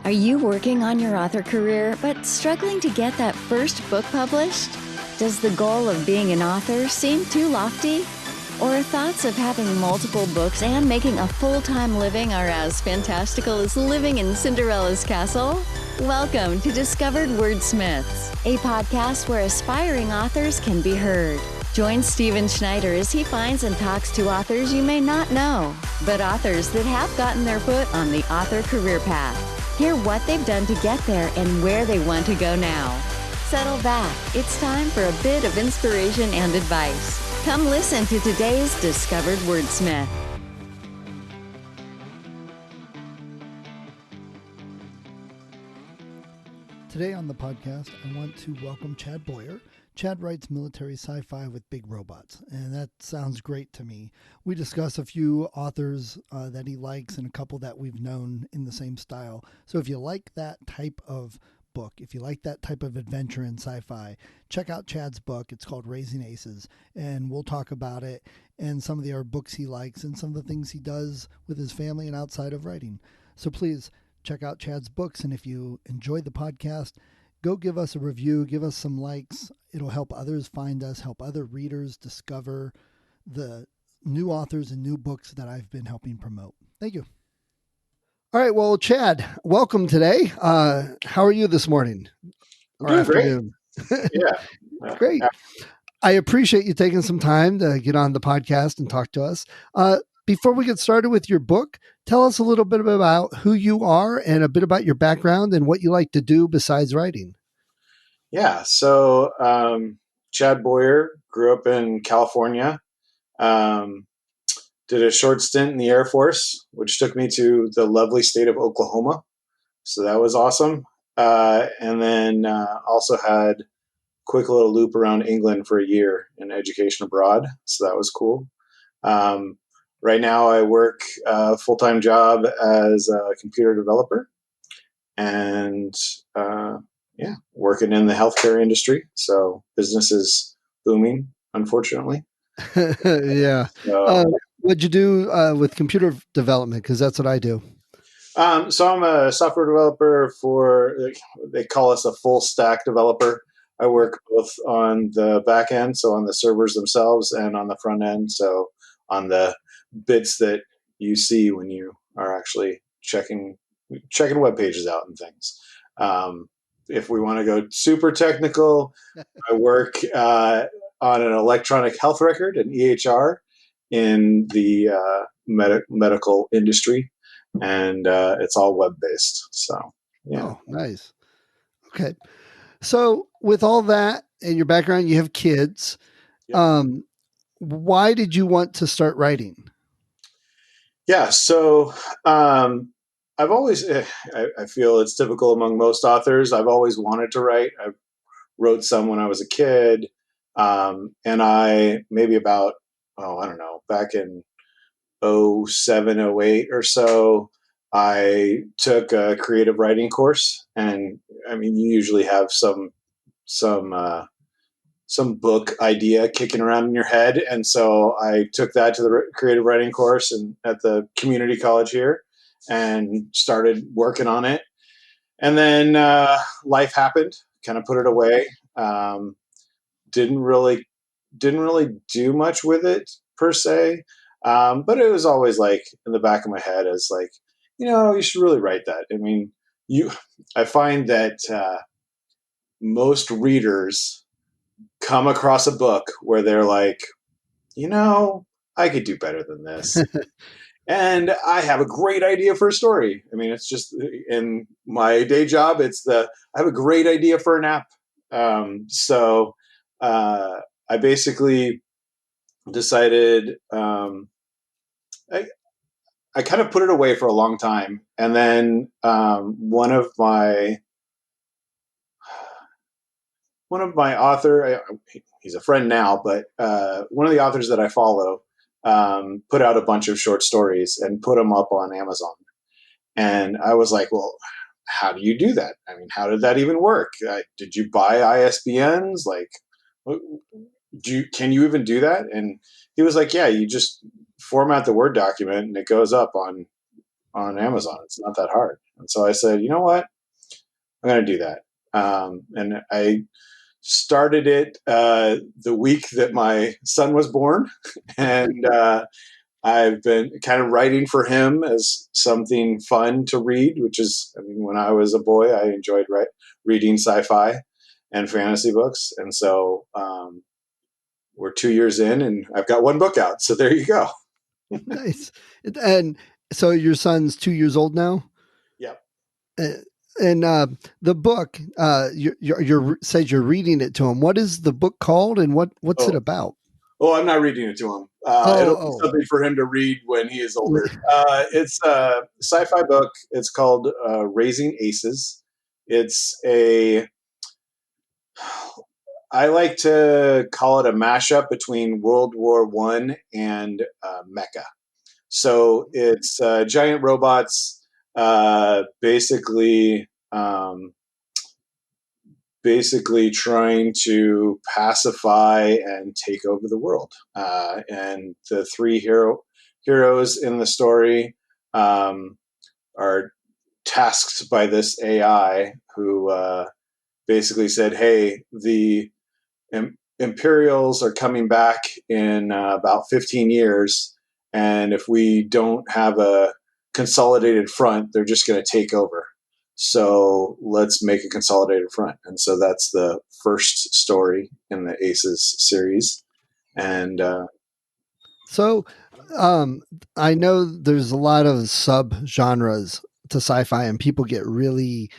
Are you working on your author career but struggling to get that first book published? Does the goal of being an author seem too lofty? Or thoughts of having multiple books and making a full-time living are as fantastical as living in Cinderella's castle? Welcome to Discovered Wordsmiths, a podcast where aspiring authors can be heard. Join Stephen Schneider as he finds and talks to authors you may not know, but authors that have gotten their foot on the author career path. Hear what they've done to get there and where they want to go now. Settle back. It's time for a bit of inspiration and advice. Come listen to today's Discovered Wordsmith. Today on the podcast, I want to welcome Chad Boyer. Chad writes military sci-fi with big robots, and that sounds great to me. We discuss a few authors that he likes and a couple that we've known in the same style. So if you like that type of book, if you like that type of adventure in sci-fi, check out Chad's book. It's called Raising Aces, and we'll talk about it and some of the other books he likes and some of the things he does with his family and outside of writing. So please check out Chad's books, and if you enjoyed the podcast, go give us a review, give us some likes. It'll help others find us, help other readers discover the new authors and new books that I've been helping promote. Thank you. All right. Well, Chad, welcome today. How are you this morning or afternoon? Yeah. Great. I appreciate you taking some time to get on the podcast and talk to us. Before we get started with your book, tell us a little bit about who you are and a bit about your background and what you like to do besides writing. Yeah. So, Chad Boyer, grew up in California, did a short stint in the Air Force, which took me to the lovely state of Oklahoma. So that was awesome. And then also had a quick little loop around England for a year in education abroad. So that was cool. Right now I work a full-time job as a computer developer and, working in the healthcare industry. So business is booming, unfortunately. Yeah. So, What'd you do with computer development? Because that's what I do. so I'm a software developer they call us a full stack developer. I work both on the back end, so on the servers themselves, and on the front end, so on the bits that you see when you are actually checking web pages out and things. If we want to go super technical, I work on an electronic health record, an EHR, in the medical industry, and it's all web-based. So, yeah. Oh, nice. Okay. So with all that and your background, you have kids. Yep. Why did you want to start writing? Yeah. So I've always, I feel it's typical among most authors. I've always wanted to write. I wrote some when I was a kid. And I, maybe about, I don't know, back in 07, 08 or so, I took a creative writing course. And I mean, you usually have some book idea kicking around in your head. And so I took that to the creative writing course and at the community college here and started working on it. And then life happened, kind of put it away. Didn't really do much with it per se. But it was always like in the back of my head as like, you should really write that. I mean, I find that most readers come across a book where they're like, I could do better than this. And I have a great idea for a story. I mean, it's just in my day job, I have a great idea for an app. So I basically decided, I kind of put it away for a long time. And then one of my he's a friend now, but one of the authors that I follow put out a bunch of short stories and put them up on Amazon. And I was like, well, how do you do that? I mean, how did that even work? Did you buy ISBNs? Like, can you even do that? And he was like, yeah, you just format the Word document and it goes up on Amazon. It's not that hard. And so I said, you know what? I'm going to do that. And I started it the week that my son was born. And I've been kind of writing for him as something fun to read, which is, I mean, when I was a boy, I enjoyed reading sci-fi and fantasy books. And so we're 2 years in and I've got one book out. So there you go. Nice. And so your son's 2 years old now? Yep. Uh, and the book, says you're reading it to him. What is the book called, and what's it Oh, about? oh, I'm not reading it to him. It'll be Oh, something for him to read when he is oh. older. It's a sci-fi book. It's called Raising Aces. It's a, I like to call it a mashup between World War One and Mecha. So it's giant robots, basically trying to pacify and take over the world. And the three heroes in the story are tasked by this AI who basically said, "Hey, the Imperials are coming back in about 15 years, and if we don't have a consolidated front, they're just going to take over. So let's make a consolidated front." And so that's the first story in the Aces series. And So, I know there's a lot of sub genres to sci-fi, and people get really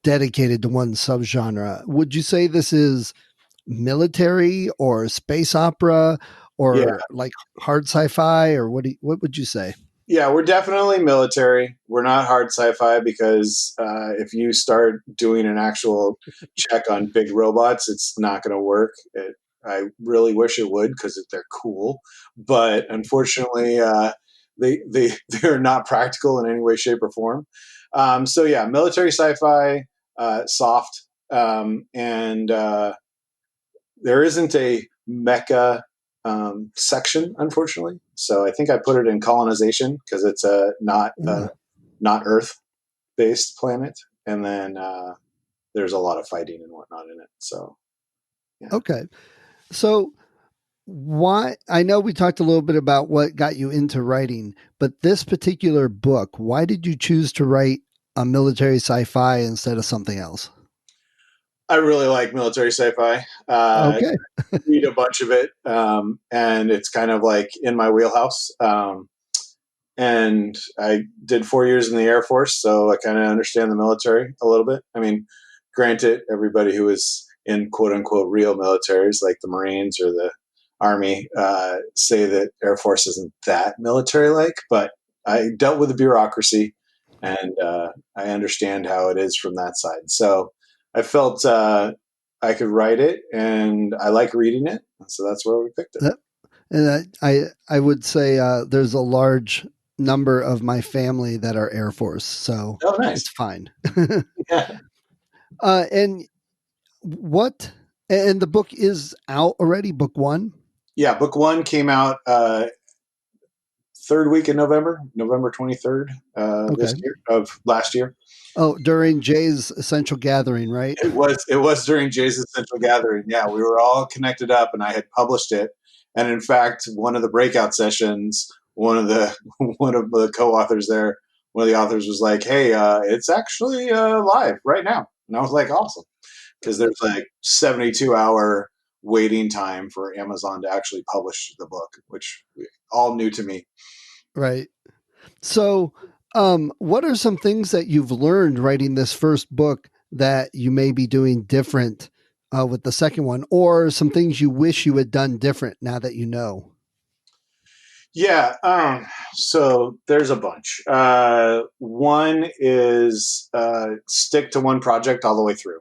dedicated to one subgenre. Would you say this is military or space opera yeah, or like hard sci-fi, or what would you say? yeah, we're definitely military. We're not hard sci-fi because if you start doing an actual check on big robots, it's not going to work. I really wish it would because they're cool, but unfortunately, they're not practical in any way, shape, or form. So yeah, military sci-fi, soft, and there isn't a mecha section, unfortunately. So I think I put it in colonization because it's a not Earth based planet, and then there's a lot of fighting and whatnot in it. So yeah, Okay. So why I know we talked a little bit about what got you into writing, but this particular book, why did you choose to write a military sci-fi instead of something else? I really like military sci-fi. Okay. Read a bunch of it, and it's kind of like in my wheelhouse. And I did 4 years in the Air Force, so I kind of understand the military a little bit. I mean, granted, everybody who is in quote unquote real militaries, like the Marines or the Army, say that Air Force isn't that military like, but I dealt with the bureaucracy and I understand how it is from that side. So I felt I could write it and I like reading it. So that's where we picked it. And I would say there's a large number of my family that are Air Force, so Oh, nice. it's fine. Yeah. And what? And the book is out already. Book one. Yeah. Book one came out third week in November, November 23rd Okay. this year of last year. Oh, during Jay's Essential Gathering, right? It was during Jay's Essential Gathering. Yeah, we were all connected up, and I had published it. And in fact, one of the breakout sessions, one of the one of the co-authors there, one of the authors was like, "Hey, it's actually live right now," and I was like, "Awesome," because there's like 72-hour waiting time for Amazon to actually publish the book, which all new to me. Right. So, what are some things that you've learned writing this first book that you may be doing different with the second one, or some things you wish you had done different now that you know? Yeah, so there's a bunch. One is stick to one project all the way through.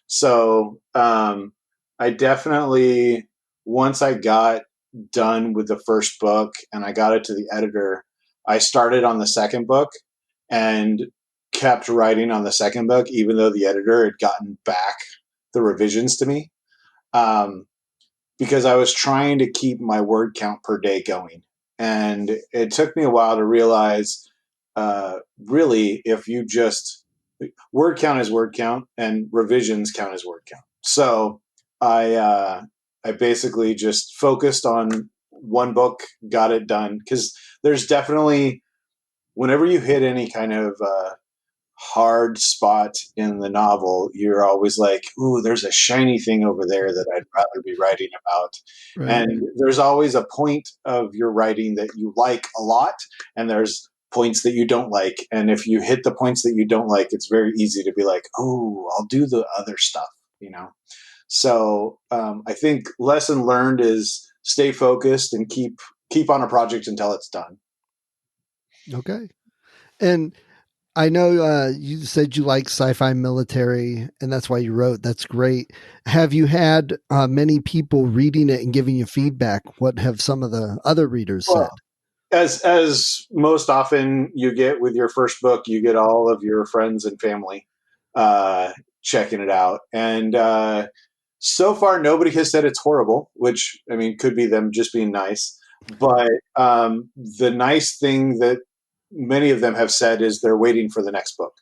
So I definitely, once I got done with the first book and I got it to the editor, I started on the second book and kept writing on the second book, even though the editor had gotten back the revisions to me. Um, because I was trying to keep my word count per day going. And it took me a while to realize really, if you just word count is word count, and revisions count as word count. So I basically just focused on one book, got it done, because there's definitely, whenever you hit any kind of hard spot in the novel, you're always like, ooh, there's a shiny thing over there that I'd rather be writing about. Right. And there's always a point of your writing that you like a lot, and there's points that you don't like. And if you hit the points that you don't like, it's very easy to be like, oh, I'll do the other stuff, you know? So I think lesson learned is stay focused and keep on a project until it's done. Okay. And I know you said you like sci-fi military, and that's why you wrote. That's great. Have you had many people reading it and giving you feedback? What have some of the other readers Well, said? as most often you get with your first book, you get all of your friends and family uh, checking it out, and so far nobody has said it's horrible, which I mean could be them just being nice. But the nice thing that many of them have said is they're waiting for the next book,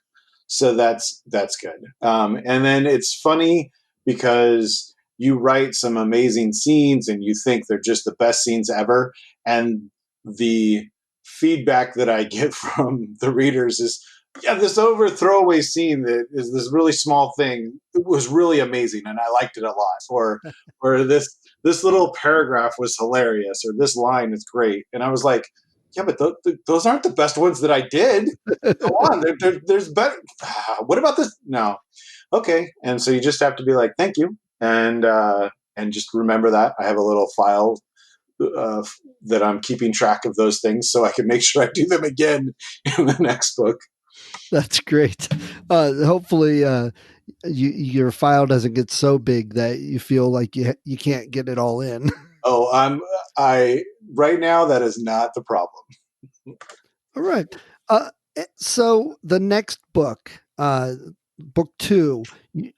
so that's good. And then it's funny because you write some amazing scenes and you think they're just the best scenes ever, and the feedback that I get from the readers is, yeah, this over throwaway scene that is this really small thing, it was really amazing and I liked it a lot. Or this little paragraph was hilarious, or this line is great. And I was like, yeah, but those aren't the best ones that I did. Go on, there's better. What about this? No, okay. And so you just have to be like, thank you, and just remember that I have a little file uh, that I'm keeping track of those things so I can make sure I do them again in the next book. That's great. Hopefully, your file doesn't get so big that you feel like you can't get it all in. Oh, I right now that is not the problem. All right. So the next book, book two,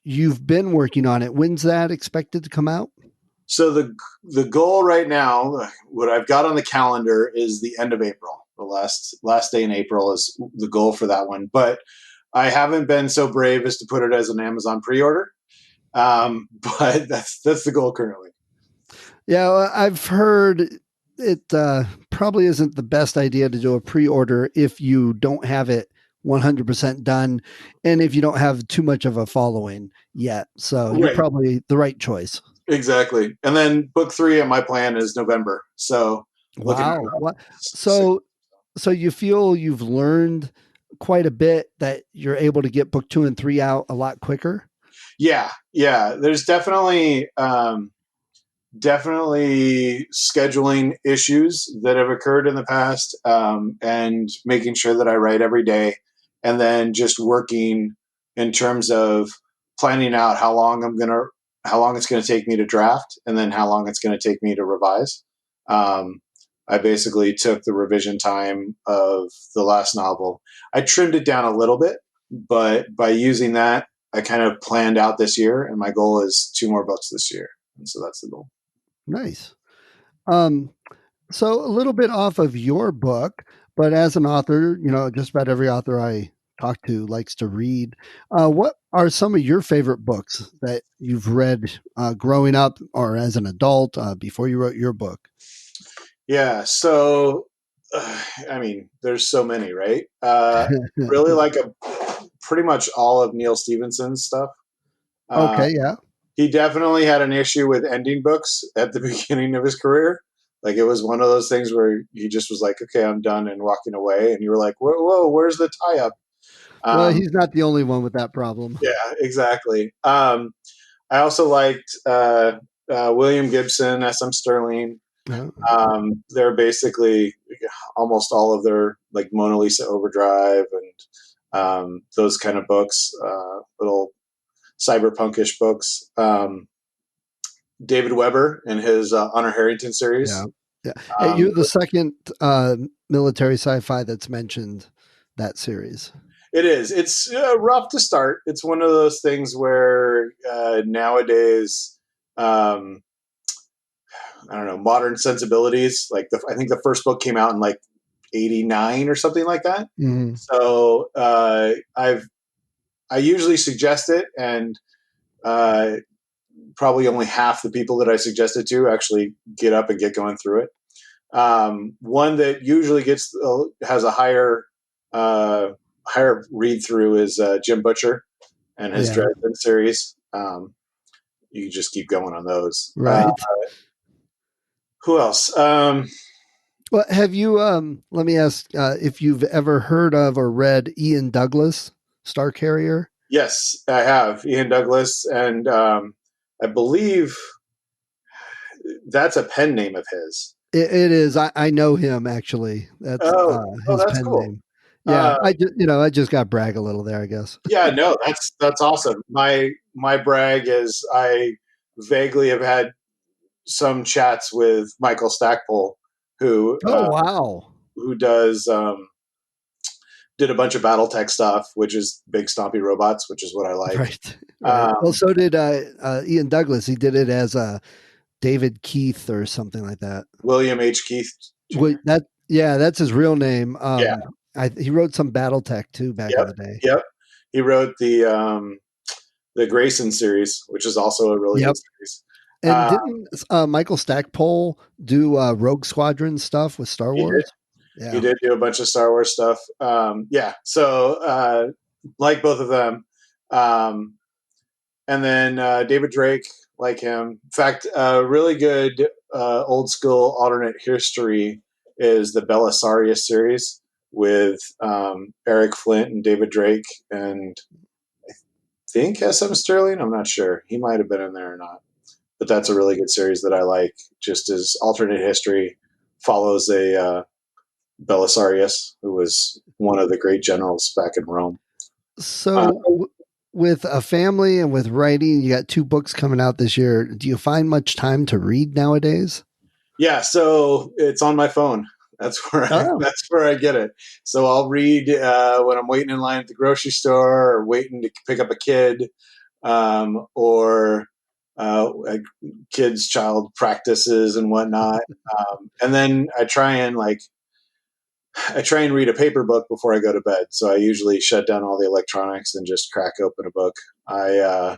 you've been working on it. When's that expected to come out? So the goal right now, what I've got on the calendar is the end of April. The last day in April is the goal for that one. But I haven't been so brave as to put it as an Amazon pre-order. But that's the goal currently. Yeah, well, I've heard it probably isn't the best idea to do a pre-order if you don't have it 100% done and if you don't have too much of a following yet. So you're Right. probably the right choice. Exactly. And then book three at my plan is November. So looking at Wow. What? six. So you feel you've learned quite a bit that you're able to get book 2 and 3 out a lot quicker? Yeah. Yeah. There's definitely scheduling issues that have occurred in the past, and making sure that I write every day, and then just working in terms of planning out how long it's gonna take me to draft, and then how long it's gonna take me to revise. Um, I basically took the revision time of the last novel. I trimmed it down a little bit, but by using that, I kind of planned out this year, and my goal is two more books this year, and so that's the goal. Nice. Um, so a little bit off of your book, but as an author, just about every author I talk to likes to read. What are some of your favorite books that you've read growing up or as an adult before you wrote your book? Yeah. So, I mean, there's so many, right? Really like pretty much all of Neil Stephenson's stuff. Uh, Okay, yeah. he definitely had an issue with ending books at the beginning of his career. Like it was one of those things where he just was like, "Okay, I'm done," and walking away. And you were like, "Whoa, whoa, where's the tie up?" Well, Um, he's not the only one with that problem. yeah, exactly. I also liked William Gibson, S.M. Sterling. Uh, They're basically almost all of their like Mona Lisa Overdrive and those kind of books, little cyberpunkish books. David Weber and his Honor Harrington yeah. series. Yeah. Hey, Um, you're the second military sci-fi that's mentioned that series. it is. It's rough to start. It's one of those things where nowadays, um, I don't know, modern sensibilities. Like I think the first book came out in like '89 or something like that. Mhm. So I've I usually suggest it, and uh, probably only half the people that I suggest it to actually get up and get going through it. One that usually gets has a uh, higher read through is Jim Butcher and his Yeah. Dresden series. You can just keep going on those. Right. Who else? Well, have you, let me ask if you've ever heard of or read Ian Douglas, Star Carrier? Yes, I have Ian Douglas, and I believe that's a pen name of his. It is. I know him actually. That's Oh, his that's pen cool. name. Yeah. Uh, I just got brag a little there, I guess. yeah, no, that's awesome. My brag is I vaguely have had some chats with Michael Stackpole, who Oh, wow. who does did a bunch of BattleTech stuff, which is big stompy robots, which is what I like. Right. Right. Well, Um, so did Ian Douglas. He did it as David Keith or something like that. William H. Keith Jr. Yeah, that's his real name. Yeah. He wrote some BattleTech too back in Yep. the day. Yep. He wrote the Grayson series, which is also a really good Yep. series. And Uh, didn't Michael Stackpole do Rogue Squadron stuff with Star he did. Wars? He Yeah. did do a bunch of Star Wars stuff. Yeah. So like both of them. Um, and then David Drake, like him. In fact, really good old school alternate history is the Belisarius series with Eric Flint and David Drake, and I think S.M. Sterling. I'm not sure. He might have been in there or not. But that's a really good series that I like. Just as alternate history follows a Belisarius, who was one of the great generals back in Rome. Uh, So, with a family and with writing, you got 2 books coming out this year. Do you find much time to read nowadays? yeah, so it's on my phone. Oh, That's where I get it. So I'll read when I'm waiting in line at the grocery store, or waiting to pick up a kid, or a kids' child practices and whatnot. And then I try and read a paper book before I go to bed. So I usually shut down all the electronics and just crack open a book. I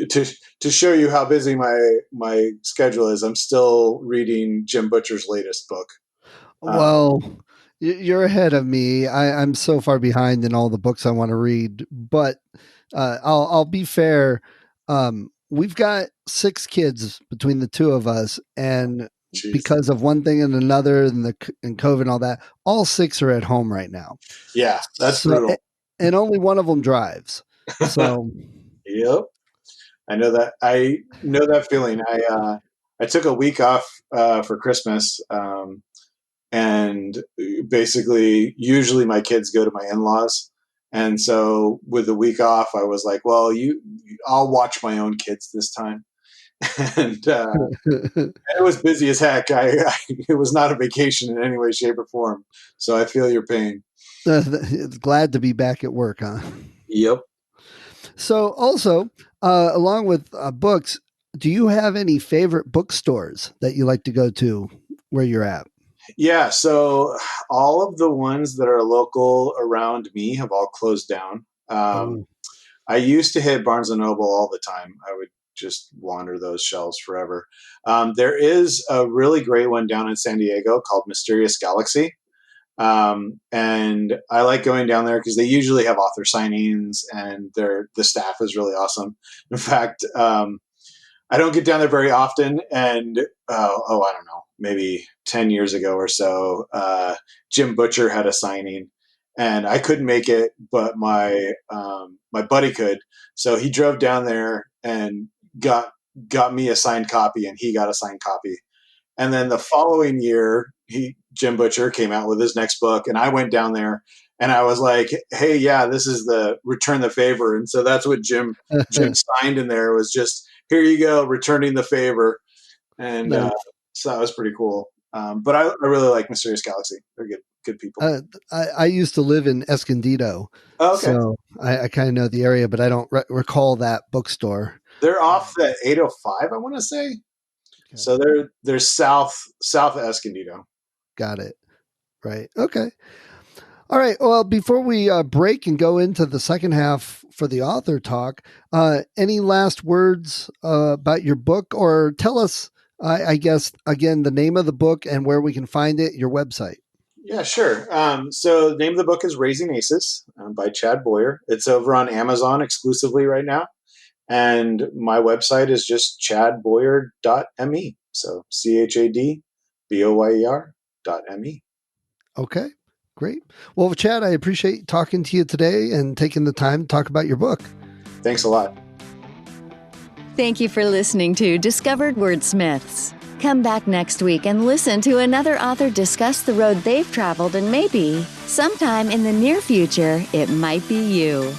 to to show you how busy my schedule is. I'm still reading Jim Butcher's latest book. Uh, well, you're ahead of me. I'm so far behind in all the books I want to read, but I'll be fair. We've got 6 kids between the two of us, and Jeez. because of one thing and another, and COVID and all that, all 6 are at home right now. Yeah, that's So, brutal. and only one of them drives. So, Yep, I know that. I know that feeling. I took a week off for Christmas, and basically, usually my kids go to my in-laws, and so with the week off, I was like, well, I'll watch my own kids this time, and it was busy as heck. It was not a vacation in any way, shape, or form. So I feel your pain. it's glad to be back at work, huh? Yep. So, also, along with books, do you have any favorite bookstores that you like to go to where you're at? Yeah. So all of the ones that are local around me have all closed down. Oh, I used to hit Barnes and Noble all the time. I would just wander those shelves forever. There is a really great one down in San Diego called Mysterious Galaxy. And I like going down there because they usually have author signings, and the staff is really awesome. In fact, I don't get down there very often, and I don't know, maybe 10 years ago or so, Jim Butcher had a signing, and I couldn't make it, but my buddy could, so he drove down there and got got me a signed copy, and he got a signed copy. And then the following year, Jim Butcher came out with his next book, and I went down there and I was like, "Hey, yeah, this is the Return the Favor," and so that's what Jim signed in there, was just, "Here you go, returning the favor," and nice. so that was pretty cool. But I really like Mysterious Galaxy; they're good people. I used to live in Escondido, Oh, okay, so I kind of know the area, but I don't recall that bookstore. they're off the 805, I want to say. Okay, So they're south of Escondido. got it. Right. Okay. All right. Well, before we break and go into the second half for the author talk, any last words about your book, or tell us, I guess, again, the name of the book and where we can find it, your website. Yeah, sure. So the name of the book is Raising Aces by Chad Boyer. It's over on Amazon exclusively right now. And my website is just chadboyer.me. So ChadBoyer.me. Okay, great. Well, Chad, I appreciate talking to you today and taking the time to talk about your book. Thanks a lot. Thank you for listening to Discovered Wordsmiths. Come back next week and listen to another author discuss the road they've traveled, and maybe, sometime in the near future, it might be you.